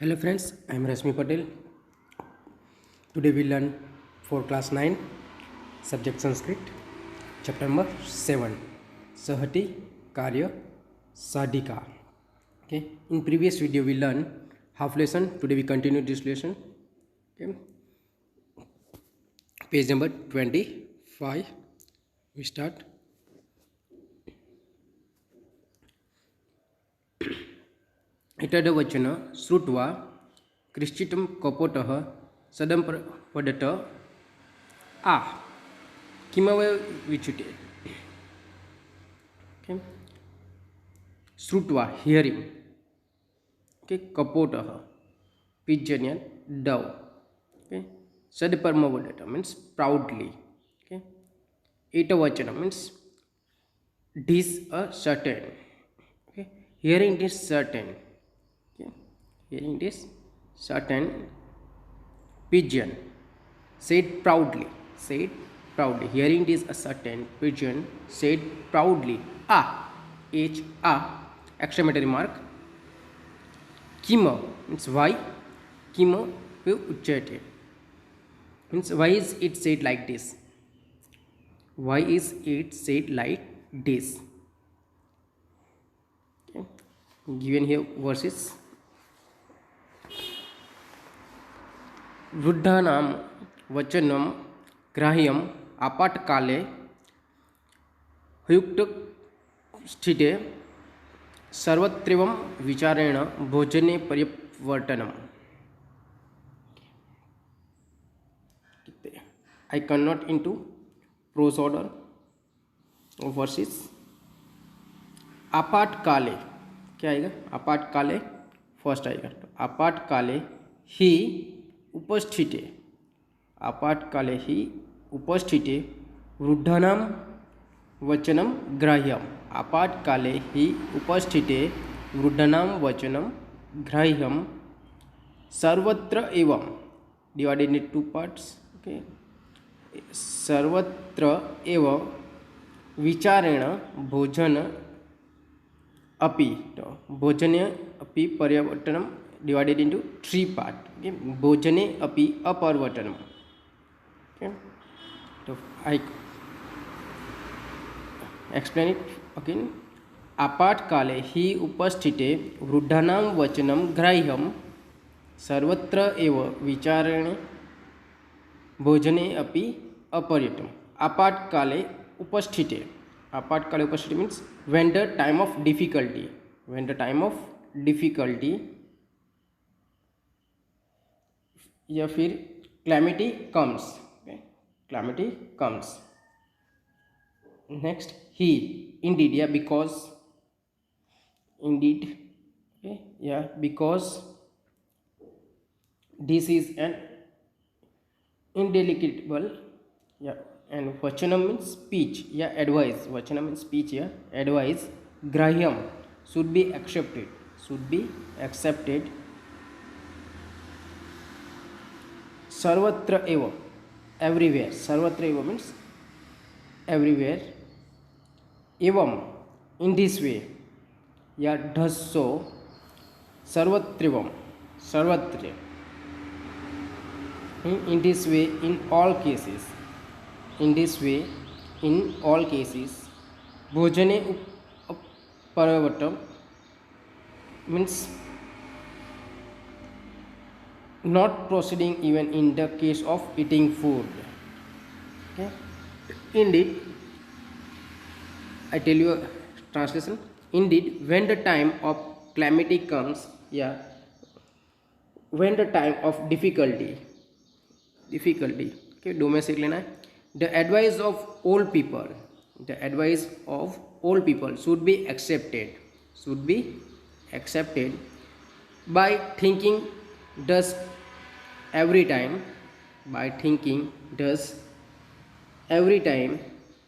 Hello friends, I am Rashmi Patel. Today we learn for class 9 subject Sanskrit chapter number 7 Sahati Karya Sadhika. Okay, in previous video we learned half lesson. Today we continue this lesson. Okay, page number 25 we start. एतद्वचन श्रुत्वा कृश्चितं कपोटः सदम्पडत आ किमवय विच्युते. Okay. श्रुत्वा hearing. Okay. कपोटः pigeon dove. Okay. Sadparmavadata means proudly. Okay. Etavachana means this a certain. Okay. Hearing this certain. Okay. Hearing this certain. Pigeon said proudly. Said proudly. Hearing this a certain pigeon said proudly. H a exclamatory mark. Kima means why. Kima will uchate means why is it said like this. Why is it said like this? Okay. Given here verses. वृद्धानां वचनं ग्राह्यम् आपातकाले युक्तस्थिते सर्वत्रैवं विचारेण भोजने परिवर्तनम्. I convert into prose order of verses. आपातकाले क्या आएगा? आपातकाले first आएगा. तो आपातकाले ही उपस्थिते. आपातकाले ही उपस्थिते वृद्धानां वचनं ग्राह्यम्. आपातकाले ही उपस्थिते वृद्धानां वचनं ग्राह्यम् सर्वत्र एवं divided into two parts. Okay. सर्वत्र एवं विचारेण भोजन अपि. तो भोजने अपि परिवर्तनम divided into three part. Okay. भोजने अपि अपरिवर्तनम. Okay. तो I explain it again. आपातकाले हि उपस्थिते वृद्धानां वचनं ग्राह्यं सर्वत्र एव विचारेण भोजने अपि अपरिवर्तनम. आपातकाले उपस्थिते. आपातकाले उपस्थिते means when the time of difficulty. When the time of difficulty या फिर calamity comes. Okay. Calamity comes. Next he indeed. Yeah, because indeed. Okay. Yeah, because this is an indelicable. Yeah, and vachanam means speech. Yeah, advice. Vachanam means speech. Yeah, advice. Grahyam should be accepted. Should be accepted. Sarvatra eva everywhere. Sarvatra eva means everywhere. Evam in this way. Yeah, does so. Sarvatrivam sarvatra in this way in all cases. In this way in all cases. Bhojane paravatam means not proceeding even in the case of eating food. Okay. Indeed, I tell you a translation. Indeed, when the time of calamity comes, yeah, when the time of difficulty, okay, domestic lena, the advice of all people, the advice of all people should be accepted by thinking does every time. By thinking does every time.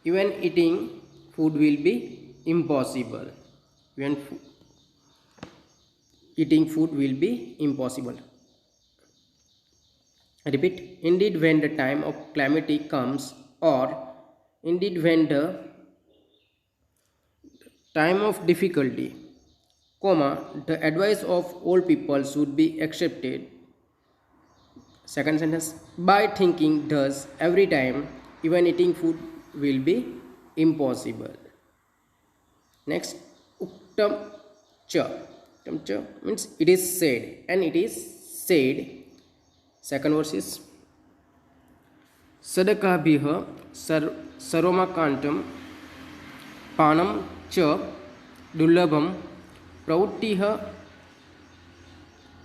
Even eating food will be impossible. Even eating food will be impossible. I repeat. Indeed, when the time of calamity comes, or indeed when the time of difficulty comma, the advice of old people should be accepted. Second sentence, by thinking thus every time, even eating food will be impossible. Next, uktam cha. Uktam cha means it is said, and it is said. Second verse is sadakabih sarvamakantam panam cha दुर्लभम प्रवृत्ति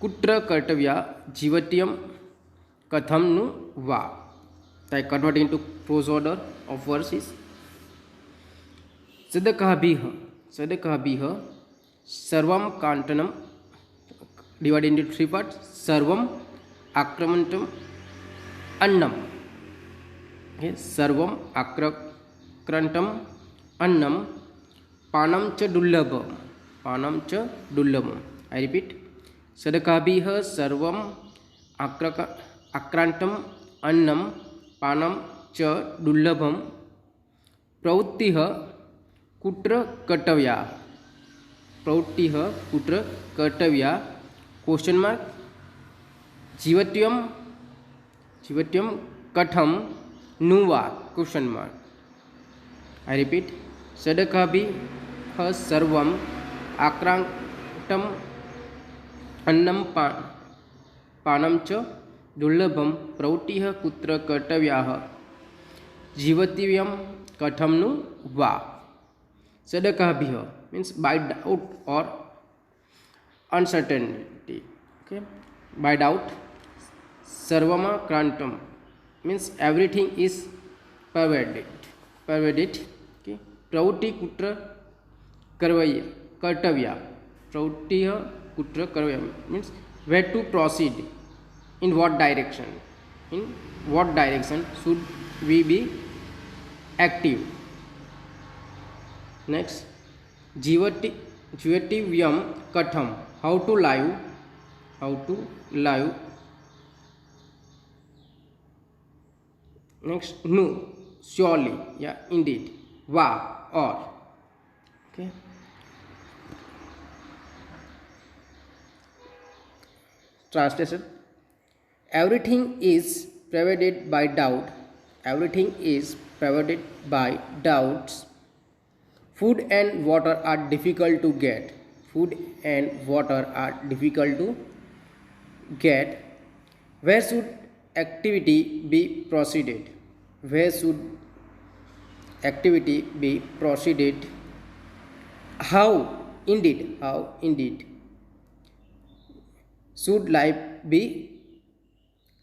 कुत्र कर्तव्या जीवत्यम कथम नु वा. I convert into prose order of verses. Sadakabih sarvam kantanam, divided into three parts. Sarvam akramantam annam. Okay, sarvam akrantam annam panam cha dullabam. Panam cha dullabam. I repeat. Sadakabih sarvam akrantam annam panam cha dullabam pravrutti kutra kartavya. Pravrutti kutra kartavya. Question mark. Jivatyam katham nuva. Question mark. I repeat. Sadakabih sarvam akrantam annam panam cha दुर्लभम प्रवृत्ति कुत्र कर्तव्या जीवत्यम कथम नु वा. सदकाभिः means by doubt or uncertainty. Okay, by doubt. Sarvama krantam means everything is pervaded. Okay, pravrutti kutra kartavya. Pravrutti kutra kartavya means where to proceed. In what direction? In what direction should we be active? Next, jivatyam katham, how to live. Next, nu, surely, yeah, indeed. Va, or. Okay. Translation. Everything is pervaded by doubt. Everything is pervaded by doubts. Food and water are difficult to get. Food and water are difficult to get. Where should activity be proceeded? Where should activity be proceeded? How indeed should life be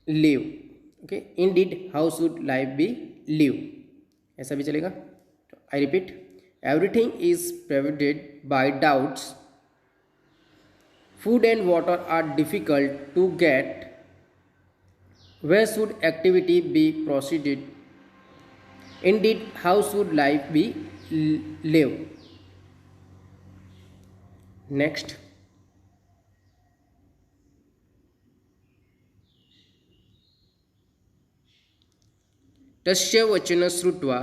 live. Okay, indeed how should life be live. ऐसा भी चलेगा. I repeat, everything is pervaded by doubts. Food and water are difficult to get. Where should activity be proceeded? Indeed how should life be live. Next, तस्य वचन श्रुत्वा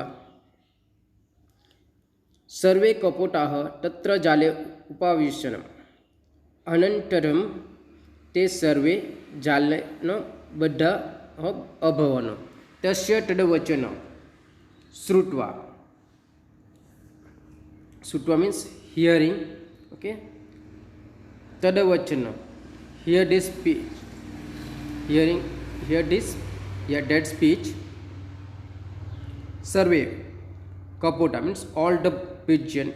सर्वे कपटाः तत्र जाले उपाविशन्. अनन्तरं ते सर्वे जालेन बद्धाः अभवन्. तस्य तद्वचन श्रुत्वा means hearing. Okay, तद्वचन, hear this speech, hear that speech. Survey, kapota means all the pigeon.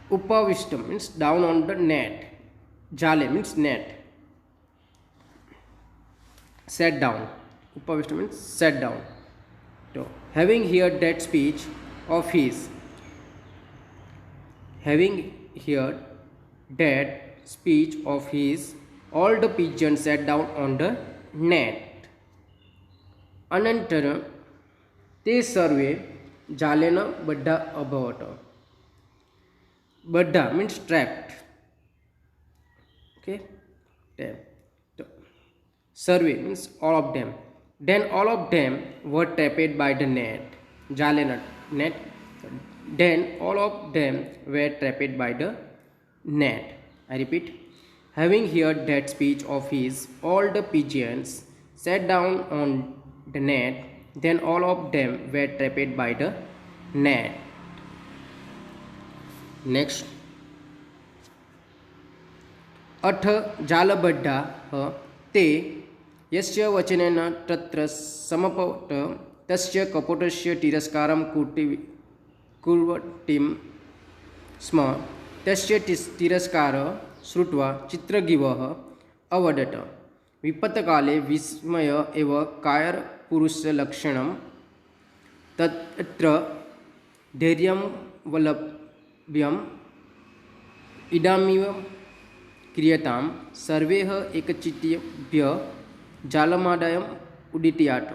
Upavishtam means down on the net. Jale means net. Sat down. Upavishtam means sat down. So, having heard that speech of his, all the pigeons sat down on the net. अनंतर ते सर्वे जालेन बद्धा अभवत. बद्धा means trapped. Okay, survey means all of them. Then all of them were trapped by the net. Jalena net, Then all of them were trapped by the net. I repeat, having heard that speech of his, all the pigeons sat down on the net. Then all of them were trapped by the net. Next. अथ जालबद्धाः ते यस्य वचनेन तत्र समपट तस्य कपटस्य तिरस्कारं कुर्वन्ति स्म तस्य तिरस्कारः श्रुत्वा चित्रगिवः अवदत् विपत्काले विस्मय एव कायरपुरुषलक्षणं तत्र धैर्यं वलभ्यम् इदमिव क्रियतां सर्वैः एकचित्तेभ्य जालमादायम् उदित्यात्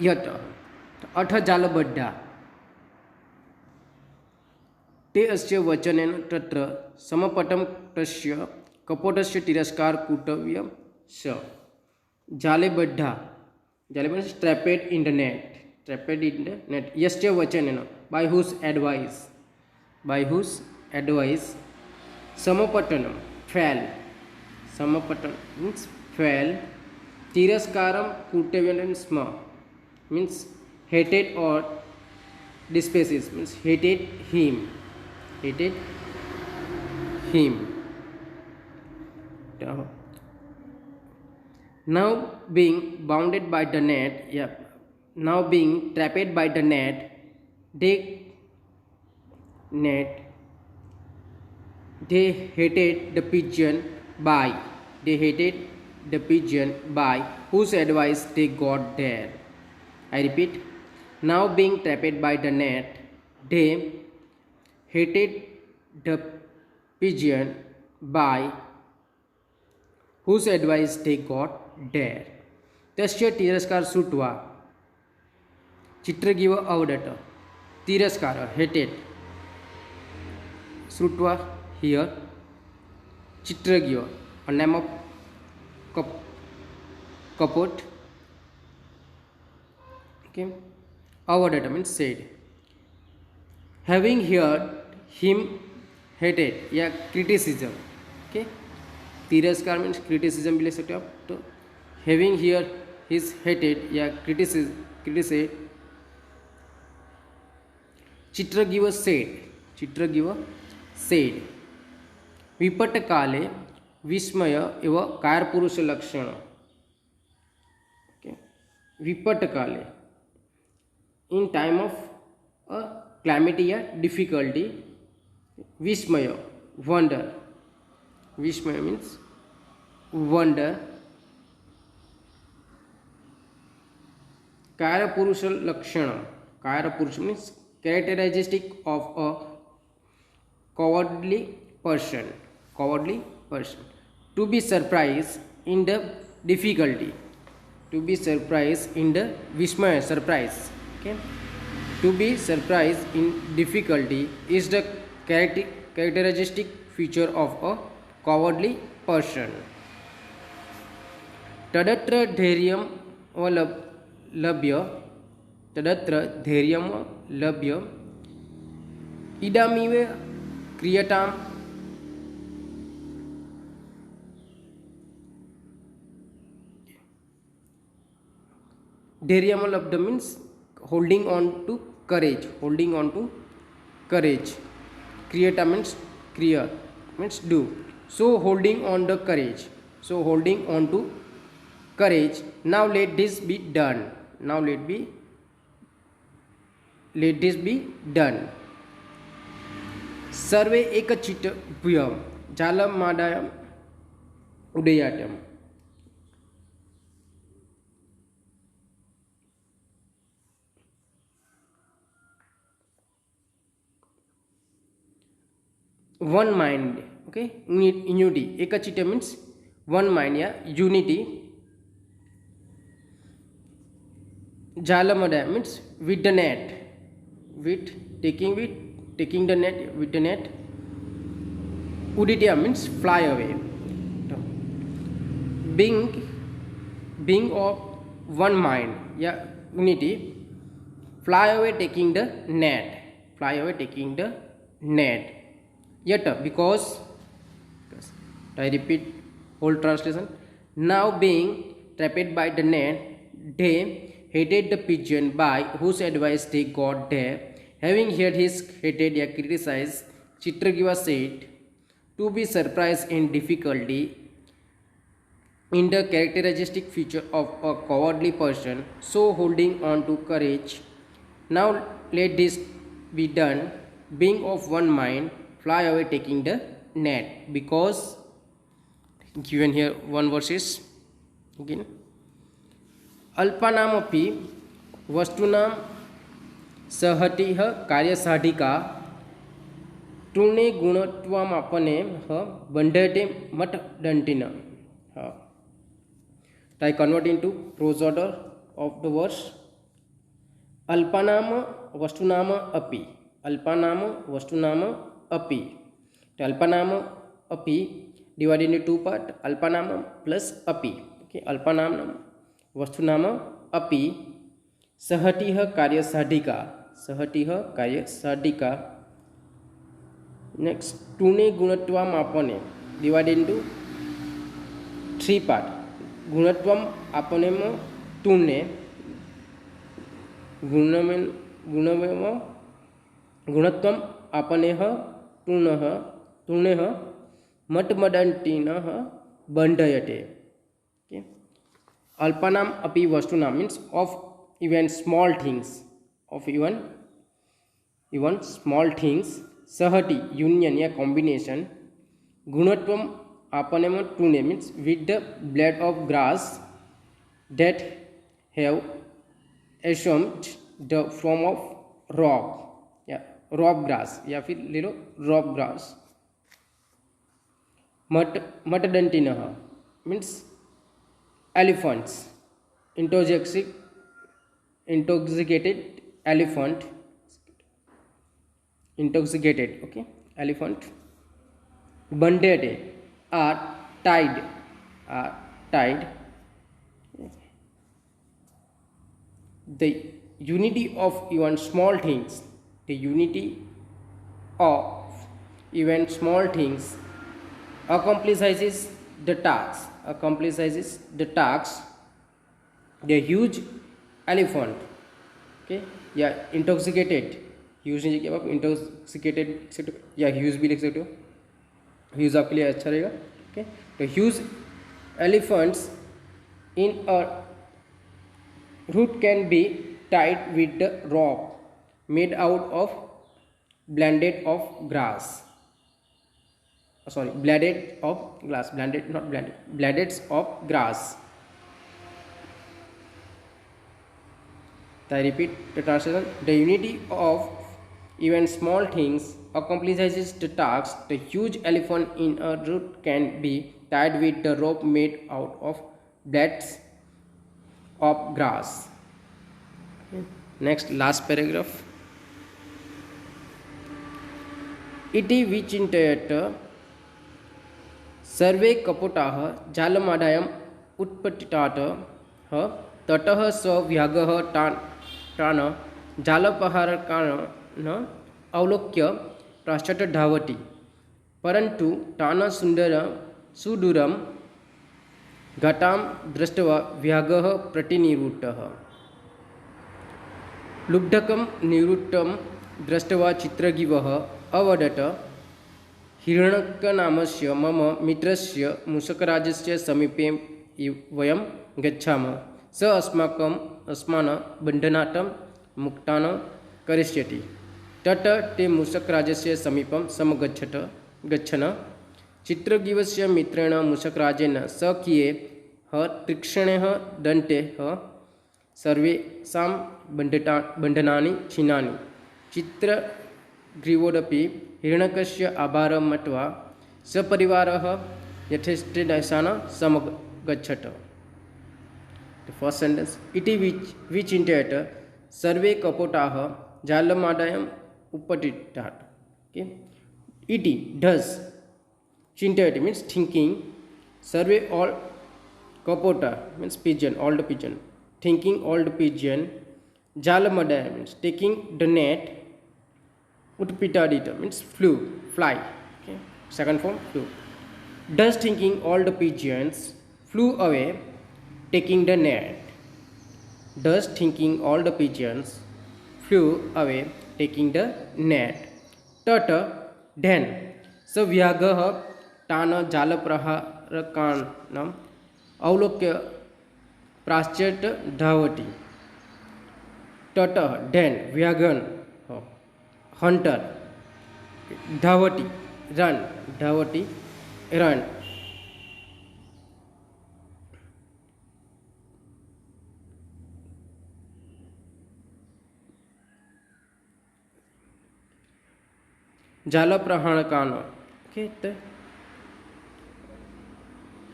यत् अथ जालबद्धा ते अस्य वचनेन तत्र समपटं तस्य कपटस्य तिरस्कार कर्तव्यः स जालबद्धा trapped in the net यस्य वचनेन by whose advice समपतनं fell means fell tiraskaram kurtavyan स्म means hated or despises means hated him now being bounded by the net now being trapped by the net they hated the pigeon by whose advice they got there. I repeat, now being trapped by the net they hated the pigeon by whose advice they got there. तस्य तिरस्कार श्रुत्वा चित्रगिव अवदत् तिरस्कार hated श्रुत्वा here चित्रगिव a name of kaput okay अवदत् means said having heard him hated या criticism okay तिरस्कार means criticism भी ले सकते हो आप तो having heard his hated या criticized चित्रगिव said विपट काले विस्मय एव कारपुरुष लक्षण विपट काले in time of a calamity या difficulty विस्मय wonder विस्मय means wonder कारपुरुष लक्षण कारपुरुष means characteristic of a cowardly person to be surprised in the difficulty vismaya surprise okay to be surprised in difficulty is the characteristic feature of a cowardly person. तदत्र धैर्यं लभ्य इदमिव क्रियतां धैर्यं लब्ध means holding on to courage क्रियता means do so holding on to courage now let this be done survey एकचित्तभ्यं जालमादायम् उदयाट्यम् one mind okay unity ekachita means one mind yeah unity jalamada means with the net taking the net with the net uditya means fly away being of one mind yeah unity fly away taking the net, fly away taking the net. Yet because, I repeat whole translation, now being trapped by the net, they hated the pigeon by whose advice they got there. Having heard his hated or criticized, Chitragiva said, to be surprised in difficulty in the characteristic feature of a cowardly person, so holding on to courage. Now let this be done, being of one mind, fly away taking the net. Because given here one verse is again, अल्पानामपि वस्तूनां सहतिः कार्यसाधिका तृणे गुणत्वमापने बंधते मठदंतिन. I convert into prose order of the verse. अल्पानाम वस्तूनाम अपि, अल्पानाम वस्तूनाम अपि. The अल्पानाम अपि divided into two part, अल्पानाम plus अपि. Okay, अल्पानाम वस्तूनाम अपि सहतिः कार्यसाधिका, सहतिः कार्यसाधिका. Next, तृणे गुणत्वमापने divided into three part. गुणत्वम आपने में तूने गुणत्वम आपने तूने मटमदंतिन बंधयते. अल्पानाम अपि वस्तुनाम means of even small things, of even small things. सहति union या combination. गुणत्वम आपने में तूने means with the blade of grass that have assumed the form of rock, या rock grass या फिर ले लो rock grass. मटदंतिनः means elephants, intoxicated elephant, intoxicated, okay, elephant. Bandete are tied, the unity of even small things, the unity of even small things accomplishes the task, the huge elephant. Okay, या intoxicated huge नहीं जगह आप intoxicated या huge भी लिख सकते हो, huge आपके लिए अच्छा रहेगा. ओके, तो huge elephants in a route can be tied with the rock made out of blended of grass, sorry, bladed of glass, blended, not blended, bladeds of grass. I repeat the translation. The unity of even small things accomplishes the task. The huge elephant in a root can be tied with the rope made out of blades of grass. Next, last paragraph. इति विचिन्तयत सर्वे कपटाः जालमादायम् उत्पतिताः ततः स व्याघ्रः तान् जालपहारकान् अवलोक्य पश्चात् धावति, परन्तु तान् सुदूरं घटां दृष्ट्वा व्याघ्रः प्रतिनिवृत्तः. लुब्धकं निवृत्तं दृष्ट्वा चित्रगिवः अवदत्, हिरण्यकनामस्य मम मित्रस्य मूषकराजस्य समीपे वयं गच्छामः. स अस्मान् बन्धनात् मुक्तान् करिष्यति. तत् ते मूषकराजस्य समीपं गच्छन् चित्रगिवस्य मित्रेण मूषकराजेन स्वकीये तीक्ष्णैः दन्तैः सर्वेषां बन्धनानि छिन्नानि. चित्रग्रीवोऽपि हिरण्यकस्य आभारं मत्वा सपरिवारः यथेष्टदेशान् समगच्छत्. The first sentence, इति विचिन्तयत सर्वे कपटाः जालमादायम् उपतिताः. Okay, इति thus, चिन्तयति means thinking, survey all kapota means pigeon, all the pigeon, thinking all the pigeon, Jalamada means taking the net. Utpitadita means flew, fly. Okay. Second form flew. Thus thinking all the pigeons flew away, taking the net. Thus thinking all the pigeons flew away, taking the net. Tata then Savyagah Tana Jalapraharakana Aulokya Praschet Dhavati. Tata then Vyagan hunter Dhavati run Dhavati run Jalaprahanakana. Okay,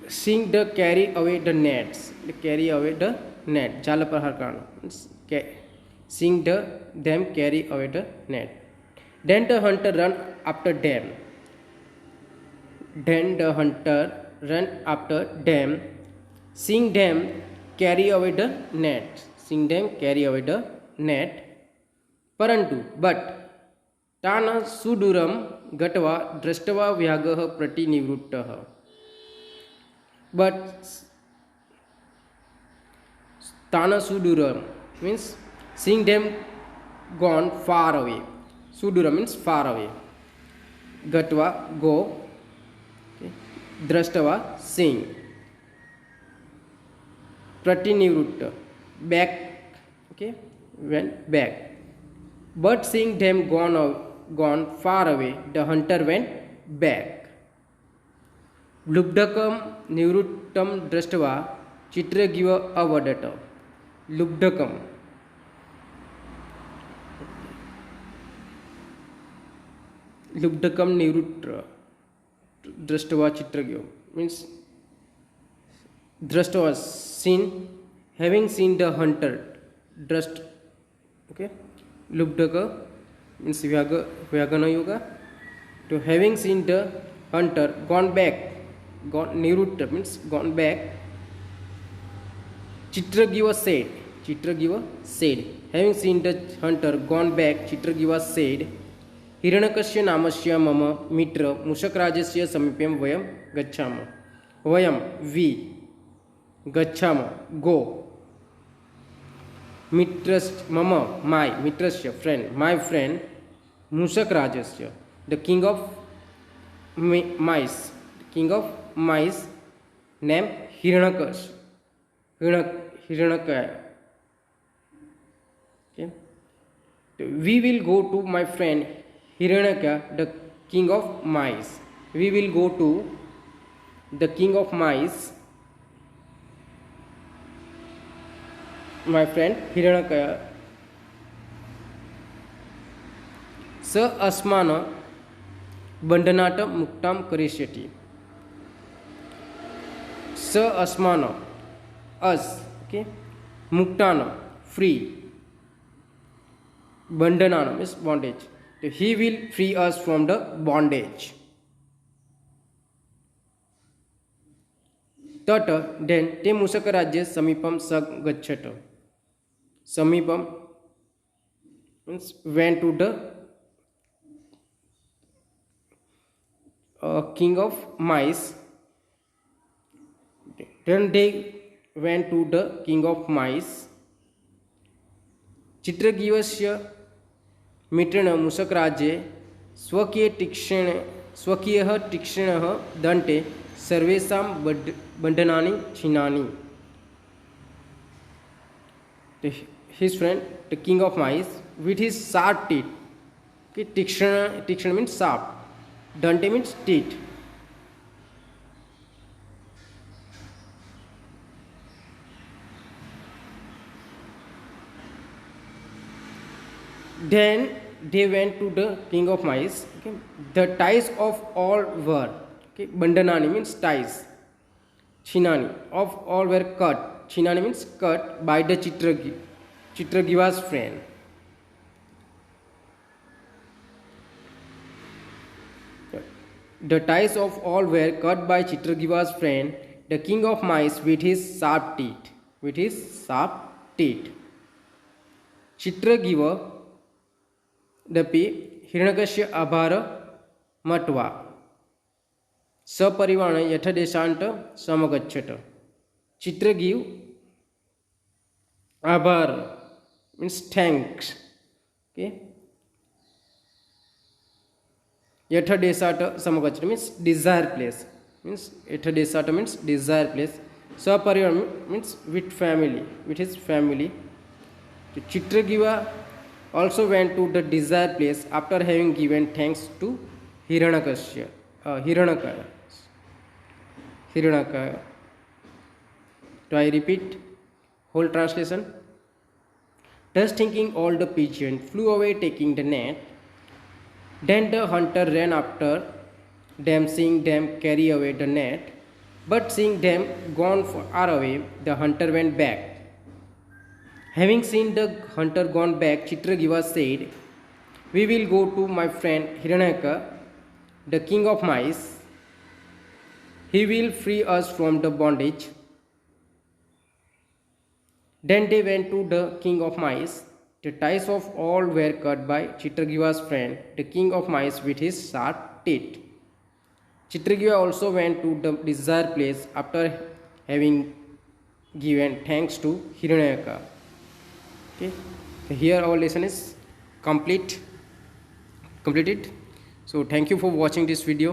seeing the carry away the nets, the carry away the net. Jalaprahanakana. Seeing them carry away the net. Then the hunter run after them. Then the hunter run after them. Seeing them carry away the net. Seeing them carry away the net. Parantu, but Tana suduram gatva drashtava vyagah pratinivrutta. But Tana suduram means seeing them gone far away. Sudura means far away. Gatva go. Okay. Drashtava seeing. Pratinivrutta back. Okay, went back. But seeing them gone far away, the hunter went back. Lubdakam nivruttam drashtava chitragiva avadata. Lubdakam. Lubdakam nivrutra drashtava chitragiva means drashtava seen, having seen the hunter. Drasht. Okay. Lubdaka means Vyagana Yoga. To having seen the hunter gone back. Nirutta means gone back. Chitragiva said. Having seen the hunter gone back, Chitragiva said, Hiranakasya namasya mama mitra Mushakrajasya samipyam vayam gacchama. Vayam, we, gacchama, go. Mitras mama, my, mitrasya, friend, my friend, Mushakrajasya, the king of mice, name Hiranakas, Hiranakaya. Okay. We will go to my friend Hiranaka, the king of mice. We will go to the king of mice, my friend Hiranakaya. Sa asmana bandhanata muktam karishyati. Sa asmana, us, okay, muktana, free, bandhanana means bondage. So he will free us from the bondage. Tata then te Mushakarajya samipam sag gacchata. Samipam means went to the king of mice. Then they went to the king of mice. Chitragivasya मित्रेण मुशकराज्ये स्वकीयः तीक्ष्णः दंते सर्वेषां बंधनानि छिन्नानि. His friend, the king of mice, with his sharp teeth. Okay, tikshana means sharp. Dante means teeth. Then they went to the king of mice. Okay. The ties of all were, okay, bandhanani means ties. Chinani of all were cut. Chinani means cut by the Chitragiva's friend. The ties of all were cut by Chitragiva's friend, the king of mice, with his sharp teeth. With his sharp teeth. चित्रगिवदपि हिरण्यकस्य आभार मत्वा सपरिवारेण यथादेशान्त समगच्छत. चित्रगिव आभार means thanks. Okay. Yathadesata samagachata means desired place. Means yathadesata means desired place. Saparivar means with family, with his family. So Chitragiva also went to the desired place after having given thanks to Hiranakaya. So I repeat whole translation. Thus thinking, all the pigeons flew away taking the net. Then the hunter ran after them, seeing them carry away the net. But seeing them gone far away, the hunter went back. Having seen the hunter gone back, Chitragiva said, "We will go to my friend Hiranyaka, the king of mice. He will free us from the bondage." Then they went to the king of mice. The ties of all were cut by Chitragiva's friend, the king of mice, with his sharp teeth. Chitragiva also went to the desired place after having given thanks to Hiranyaka. Okay, so here our lesson is completed. So thank you for watching this video.